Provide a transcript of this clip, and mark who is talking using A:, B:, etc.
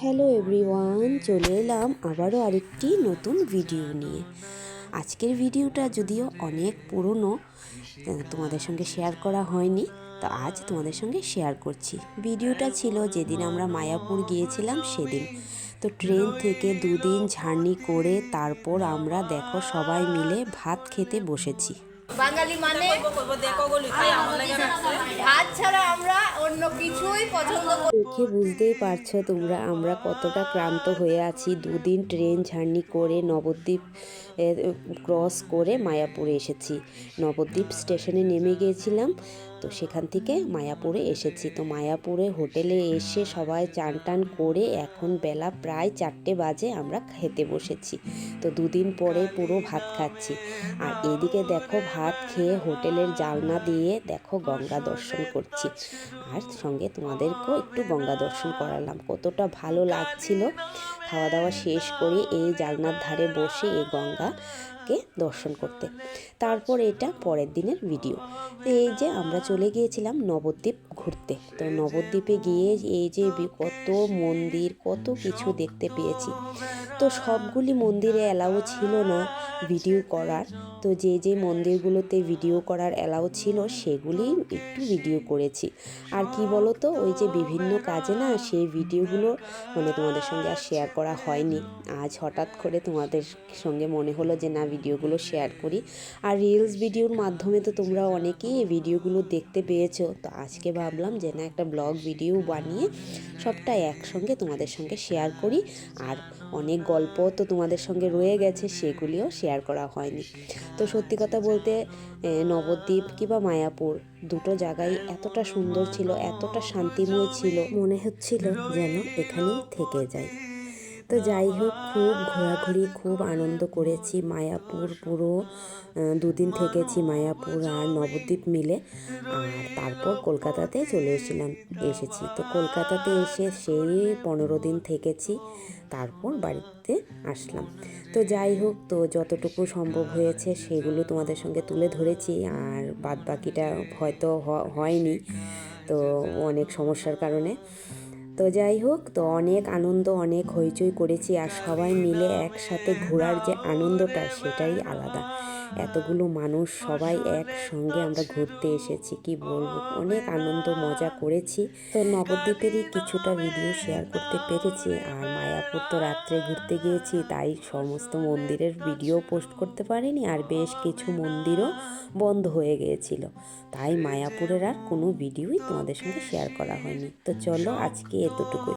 A: Hello everyone, চলে এলাম আবারও আরেকটি নতুন ভিডিও নিয়ে। আজকের ভিডিওটা যদিও অনেক পুরনো, তোমাদের সঙ্গে শেয়ার করা হয়নি, তো আজ তোমাদের সঙ্গে শেয়ার করছি। ভিডিওটা ছিল যেদিন আমরা মায়াপুর গিয়েছিলাম সেদিন। তো ট্রেন থেকে 2 দিন জার্নি করে তারপর আমরা দেখো সবাই মিলে ভাত খেতে বসেছি।
B: বাঙালি মানে ভাত ছাড়া আমরা অন্য কিছুই পছন্দ করি।
A: দেখে বুঝতেই পারছো তোমরা আমরা কতটা ক্লান্ত হয়ে আছি। 2 দিন ট্রেন জার্নি করে নবদ্বীপ ক্রস করে মায়াপুরে এসেছি। নবদ্বীপ স্টেশনে নেমে গিয়েছিলাম, তো সেখান থেকে মায়াপুরে এসেছি। তো মায়াপুরে হোটেলে এসে সবাই চান টান করে এখন বেলা প্রায় 4টে বাজে আমরা খেতে বসেছি। তো 2 দিন পরে পুরো ভাত খাচ্ছি। আর এদিকে দেখো ভাত খেয়ে হোটেলের জানলা দিয়ে দেখো গঙ্গা দর্শন করছি, আর সঙ্গে তোমাদেরকেও একটু গঙ্গা দর্শন করালাম। কতটা ভালো লাগছিল খাওয়া দাওয়া শেষ করে এই জানলার ধারে বসে এই গঙ্গাকে দর্শন করতে। তারপর এটা পরের দিনের ভিডিও। এই যে আমরা চলে গিয়েছিলাম নবদ্বীপ ঘুরতে। তো নবদ্বীপে গিয়ে এই যে কত মন্দির, কত কিছু দেখতে পেয়েছি। তো সবগুলি মন্দিরে অ্যালাউ ছিল না ভিডিও করার, তো যে যে মন্দিরগুলোতে ভিডিও করার অ্যালাউ ছিল সেগুলি একটু ভিডিও করেছি। আর কি বলো তো, ওই যে বিভিন্ন কাজে না সেই ভিডিওগুলো তোমাদের সঙ্গে আর শেয়ার করা হয়নি। আজ হঠাৎ করে তোমাদের সঙ্গে মনে হলো যে না ভিডিওগুলো শেয়ার করি। আর রিলস ভিডিওর মাধ্যমে তো তোমরা অনেকেই এই ভিডিওগুলো দেখতে পেয়েছো, তো আজকে ভাবলাম যে না একটা ব্লগ ভিডিও বানিয়ে সবটা একসঙ্গে তোমাদের সঙ্গে শেয়ার করি। আর অনেক গল্প তো তোমাদের সঙ্গে রয়ে গেছে, সেগুলিও শেয়ার করা হয়নি। তো সত্যি কথা বলতে নবদ্বীপ কিংবা মায়াপুর দুটো জায়গায় এতটা সুন্দর ছিল, এতটা শান্তিময় ছিল, মনে হচ্ছিল যেন এখানেই থেকে যাই। তো যাই হোক, খুব ঘোরাঘুরি, খুব আনন্দ করেছি। মায়াপুর পুরো 2 দিন থেকেছি মায়াপুর আর নবদ্বীপ মিলে। আর তারপর কলকাতাতে চলে এসেছি। তো কলকাতাতে এসে সেই 15 দিন থেকেছি, তারপর বাড়িতে আসলাম। তো যাই হোক, তো যতটুকু সম্ভব হয়েছে সেগুলো তোমাদের সঙ্গে তুলে ধরেছি, আর বাদ বাকিটা হয়তো হয়নি, তো অনেক সমস্যার কারণে। তো যাই হোক, তো অনেক আনন্দ, অনেক হইচই করেছি। আর সবাই মিলে একসাথে ঘোরার যে আনন্দটা সেটাই আলাদা। এতগুলো মানুষ সবাই একসঙ্গে আমরা ঘুরতে এসেছি, কি বলবো, অনেক আনন্দ মজা করেছি। তো নবদ্বীপেরই কিছুটা ভিডিও শেয়ার করতে পেরেছি। আর মায়াপুর তো রাত্রে ঘুরতে গিয়েছি, তাই সমস্ত মন্দিরের ভিডিও পোস্ট করতে পারিনি। আর বেশ কিছু মন্দিরও বন্ধ হয়ে গিয়েছিল, তাই মায়াপুরের আর কোনো ভিডিওই তোমাদের সঙ্গে শেয়ার করা হয়নি। তো চলো আজকে এতটুকুই।